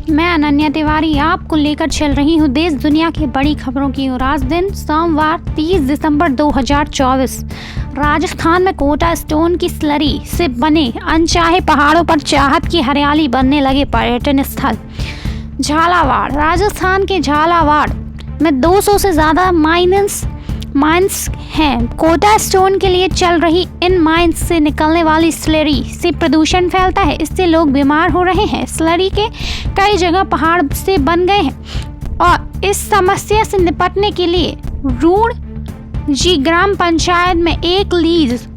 मैं अनन्या तिवारी आपको लेकर चल रही हूँ देश दुनिया की बड़ी खबरों की ओर। आज दिन सोमवार 30 दिसंबर 2024। राजस्थान में कोटा स्टोन की स्लरी से बने अनचाहे पहाड़ों पर चाहत की हरियाली बनने लगे पर्यटन स्थल। झालावाड़। राजस्थान के झालावाड़ में 200 से ज़्यादा माइंस हैं। कोटा स्टोन के लिए चल रही इन माइंस से निकलने वाली स्लरी से प्रदूषण फैलता है, इससे लोग बीमार हो रहे हैं। स्लरी के कई जगह पहाड़ से बन गए हैं और इस समस्या से निपटने के लिए रूड़ जी ग्राम पंचायत में एक लीज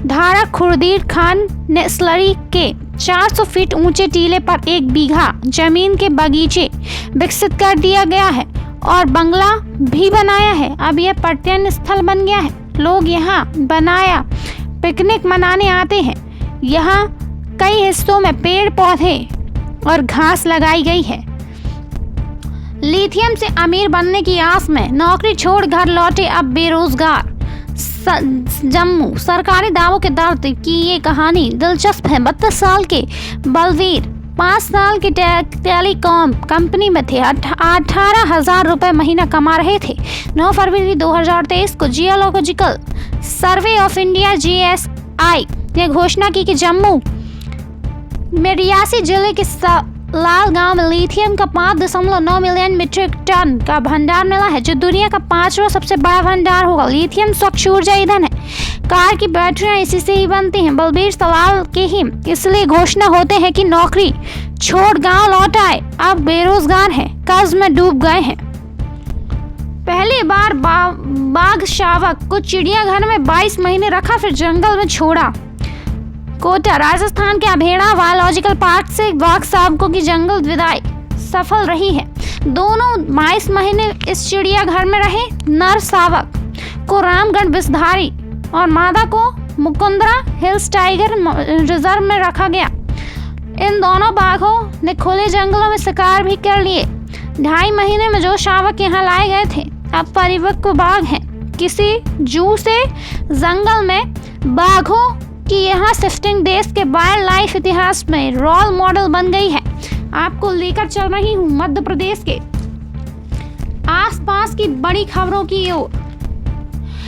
धारक खुर्दीर खान ने स्लरी के 400 फीट ऊंचे टीले पर 1 बीघा जमीन के बगीचे विकसित कर दिया गया है और बंगला भी बनाया है। अब यह पर्यटन स्थल बन गया है। लोग यहाँ बनाया पिकनिक मनाने आते हैं। यहाँ कई हिस्सों में पेड़ पौधे और घास लगाई गई है। लिथियम से अमीर बनने की आस में नौकरी छोड़ घर लौटे अब बेरोजगार। जम्मू। सरकारी दावों के दर्द की ये कहानी दिलचस्प है। 32 साल के बलवीर 5 साल की टेलीकॉम कंपनी में थे। 18,000 रुपये महीना कमा रहे थे। 9 फरवरी 2023 को geological survey of India GSI ने घोषणा की कि जम्मू में रियासी जिले के लाल गांव में लिथियम का 5.9 मिलियन मीट्रिक टन का भंडार मिला है, जो दुनिया का 5वां सबसे बड़ा भंडार होगा। लिथियम स्वच्छ ऊर्जा ईंधन है। कार की बैटरियां इसी से ही बनती हैं। बलबीर सलाल के ही इसलिए घोषणा होते हैं कि नौकरी छोड़ गांव लौट आए, अब बेरोजगार हैं, कर्ज में डूब गए हैं। पहली बार बाघ शावक को चिड़ियाघर में 22 महीने रखा, फिर जंगल में छोड़ा। कोटा। राजस्थान के अभेड़ा बायोलॉजिकल पार्क से बाघ शावकों की जंगल विदाई सफल रही है। दोनों 22 महीने इस चिड़ियाघर में रहे। नर शावक को रामगढ़ विषधारी और मादा को मुकुंदरा हिल्स टाइगर रिजर्व में रखा गया। इन दोनों बाघों ने खुले जंगलों में शिकार भी कर लिए। 2.5 महीने में जो शावक यहाँ लाए गए थे अब परिपक्व बाघ हैं। किसी जू से जंगल में बाघों की यहाँ शिफ्टिंग देश के वाइल्ड लाइफ इतिहास में रोल मॉडल बन गई है। आपको लेकर चल रही हूँ मध्य प्रदेश के आसपास की बड़ी खबरों की ओर।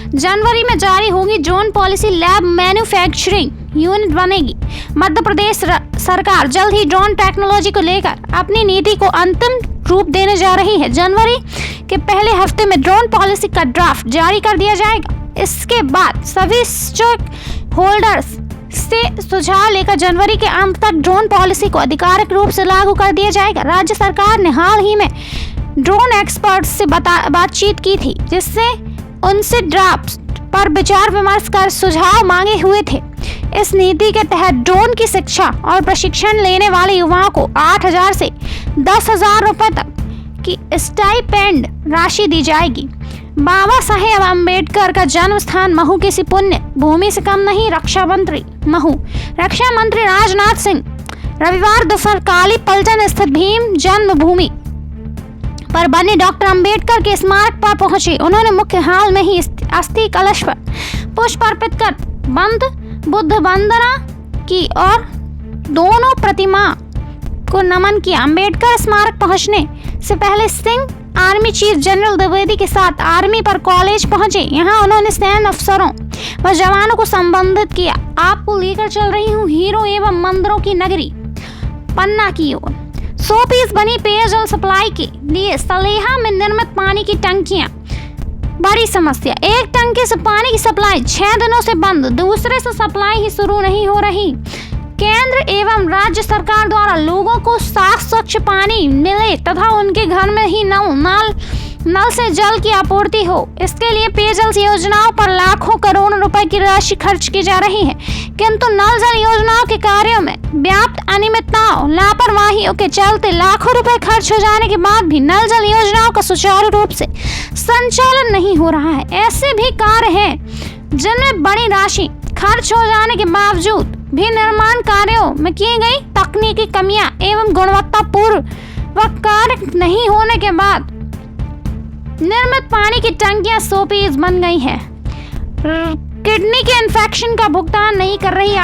जनवरी में जारी होगी drone policy. Lab manufacturing unit बनेगी। मध्य प्रदेश सरकार जल्द ही ड्रोन टेक्नोलॉजी को लेकर अपनी नीति को अंतिम रूप देने जा रही है। जनवरी के पहले हफ्ते में ड्रोन पॉलिसी का ड्राफ्ट जारी कर दिया जाएगा। इसके बाद सभी स्टेक होल्डर्स से सुझाव लेकर जनवरी के अंत तक ड्रोन पॉलिसी को आधिकारिक रूप से लागू कर दिया जाएगा। राज्य सरकार ने हाल ही में ड्रोन एक्सपर्ट्स से बातचीत की थी, जिससे उनसे ड्राफ्ट पर विचार विमर्श कर सुझाव मांगे हुए थे। इस नीति के तहत ड्रोन की शिक्षा और प्रशिक्षण लेने वाले युवाओं को 8,000 से 10,000 रुपये तक की स्टाइपेंड राशि दी जाएगी। बाबा साहेब अम्बेडकर का जन्म स्थान महू किसी पुण्य भूमि से कम नहीं। रक्षा मंत्री महू। रक्षा मंत्री राजनाथ सिंह रविवार दोपहर काली पलटन स्थित भीम जन्मभूमि पर बने डॉक्टर अम्बेडकर के स्मारक पर पहुंचे। उन्होंने मुख्य हाल में ही अस्थि कलश पर पुष्प अर्पित कर बुद्ध वंदना की और दोनों प्रतिमा को नमन किया। अम्बेडकर स्मारक पहुंचने से पहले Singh army chief general Dwivedi के साथ आर्मी पर कॉलेज पहुंचे। यहाँ उन्होंने सैन्य अफसरों व जवानों को संबोधित किया। आपको लेकर चल रही हूँ हीरो एवं मंदिरों की नगरी पन्ना की ओर। 100 पीस बनी पेयजल सप्लाई के लिए सलेहा में निर्मित पानी की टंकियां बड़ी समस्या। एक टंकी से पानी की सप्लाई 6 दिनों से बंद, दूसरे से सप्लाई ही शुरू नहीं हो रही। केंद्र एवं राज्य सरकार द्वारा लोगों को साफ स्वच्छ पानी मिले तथा उनके घर में ही नल से जल की आपूर्ति हो, इसके लिए पेयजल योजनाओं पर लाखों करोड़ रुपए की राशि खर्च की जा रही है, किंतु नल जल योजनाओं के कार्यों में व्याप्त अनियमितताओं लापरवाहियों के चलते लाखों रुपए खर्च हो जाने के बाद भी नल जल योजनाओं का सुचारू रूप से संचालन नहीं हो रहा है। ऐसे भी कार्य हैं जिनमें बड़ी राशि खर्च हो जाने के बावजूद भी निर्माण कार्यों में की गई तकनीकी कमियां एवं गुणवत्तापूर्ण कार्य नहीं होने के बाद निर्मित पानी की टंकियां 100 पीस बन गई हैं। किडनी के इन्फेक्शन का भुगतान नहीं कर रही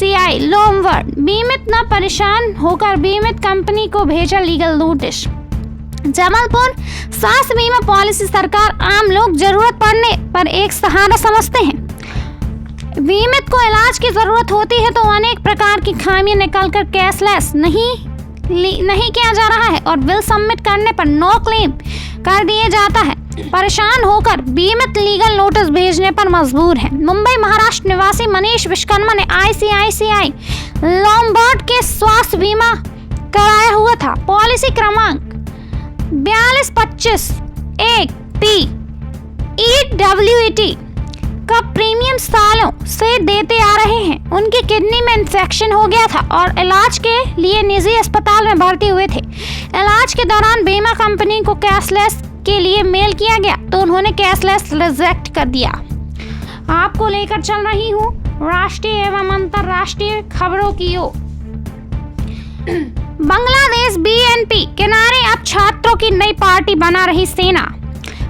ICICI लोमवर्ड बीमित न परेशान होकर बीमित कंपनी को भेजा लीगल नोटिस। जबलपुर स्वास्थ्य बीमा पॉलिसी सरकार आम लोग जरूरत पड़ने पर एक सहारा समझते हैं। बीमित को इलाज की जरूरत होती है तो अनेक प्रकार की खामियां निकालकर कैशलेस नहीं किया जा रहा है और बिल सबमिट करने पर नो क्लेम कर दिया जाता है। परेशान होकर बीमित लीगल नोटिस भेजने पर मजबूर है। मुंबई महाराष्ट्र निवासी मनीष विश्वकर्मा ने ICICI लोमबार्ड के स्वास्थ्य बीमा कराया हुआ था। पॉलिसी क्रमांक 4225-1P EWET का प्रीमियम सालों से देते आ रहे हैं। उनकी किडनी में इन्फेक्शन हो गया था और इलाज के लिए निजी अस्पताल में भर्ती हुए थे। इलाज के दौरान बीमा कंपनी को कैशलेस के लिए मेल किया गया तो उन्होंने कैशलेस रिजेक्ट कर दिया। आपको लेकर चल रही हूँ राष्ट्रीय एवं अंतर्राष्ट्रीय खबरों की ओर। बांग्लादेश BNP किनारे अब छात्रों की नई पार्टी बना रही सेना।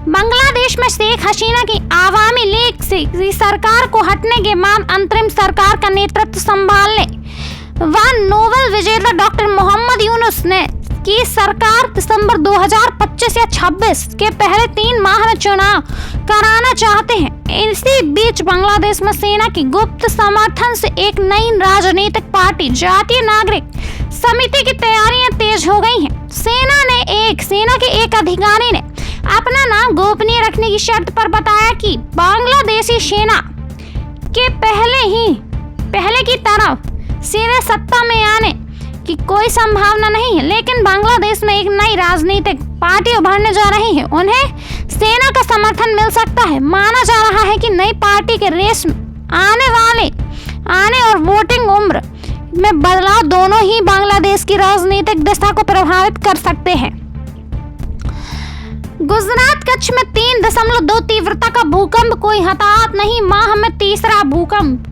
बांग्लादेश में शेख हसीना की आवामी लीग से सरकार को हटने के बाद अंतरिम सरकार का नेतृत्व संभालने वन नोबेल विजेता डॉक्टर मोहम्मद यूनुस ने की सरकार दिसंबर 2025 या 26 के पहले 3 माह में चुनाव कराना चाहते हैं। इसी बीच बांग्लादेश में सेना की गुप्त समर्थन से एक नई राजनीतिक पार्टी जातीय नागरिक समिति की तैयारियां तेज हो गई हैं। सेना के एक अधिकारी ने अपना नाम गोपनीय रखने की शर्त पर बताया कि बांग्लादेशी सेना के पहले की तरफ सीधे सत्ता में आने की कोई संभावना नहीं है, लेकिन बांग्लादेश में एक नई राजनीतिक पार्टी उभरने जा रही है। उन्हें सेना का समर्थन मिल सकता है। माना जा रहा है कि नई पार्टी के रेस में आने और वोटिंग उम्र में बदलाव दोनों ही बांग्लादेश की राजनीतिक दिशा को प्रभावित कर सकते हैं। गुजरात कच्छ में 3.2 तीव्रता का भूकंप, कोई हताहत नहीं। माह में तीसरा भूकंप।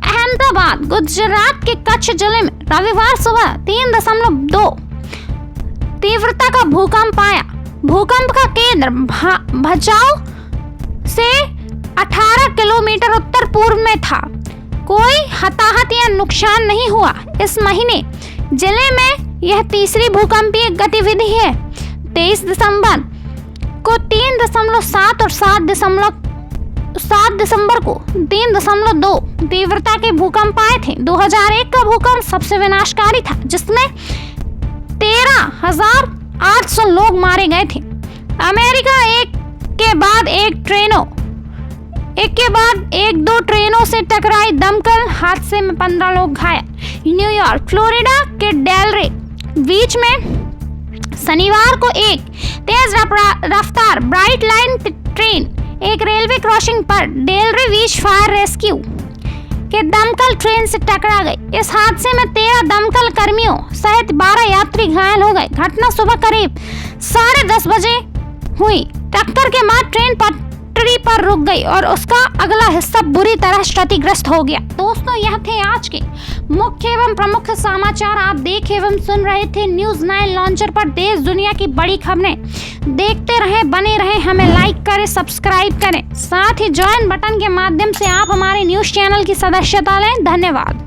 अहमदाबाद गुजरात के कच्छ जिले में रविवार सुबह 3.2 तीव्रता का भूकंप आया। भूकंप का केंद्र भचाऊ से 18 किलोमीटर उत्तर पूर्व में था। कोई हताहत या नुकसान नहीं हुआ। इस महीने जिले में यह तीसरी भूकंपीय गतिविधि है। 23 दिसंबर को 3.7 और 7 दिसंबर को 3.2 तीव्रता के भूकंप आए थे। 2001 का भूकंप सबसे विनाशकारी था, जिसमें 13,800 लोग मारे गए थे। अमेरिका एक के बाद एक दो ट्रेनों से टकराई दमकल हादसे में 15 लोग घायल। न्यूयॉर्क फ्लोरिडा के डेलरे बीच में शनिवार को एक तेज रफ्तार ब्राइट लाइन ट्रेन एक रेलवे क्रॉसिंग पर डेलरे बीच फायर रेस्क्यू के दमकल ट्रेन से टकरा गई। इस हादसे में 13 दमकल कर्मियों सहित 12 यात्री घायल हो गए। घटना सुबह करीब 10:30 बजे हुई। टक्कर के बाद ट्रेन पटरी पर रुक गई और उसका अगला हिस्सा बुरी तरह क्षतिग्रस्त हो गया। दोस्तों, यह थे आज के मुख्य एवं प्रमुख समाचार। आप देख एवं सुन रहे थे न्यूज 9 लॉन्चर पर देश दुनिया की बड़ी खबरें। देखते रहें, बने रहें, हमें लाइक करें, सब्सक्राइब करें, साथ ही ज्वाइन बटन के माध्यम से आप हमारे न्यूज चैनल की सदस्यता लें। धन्यवाद।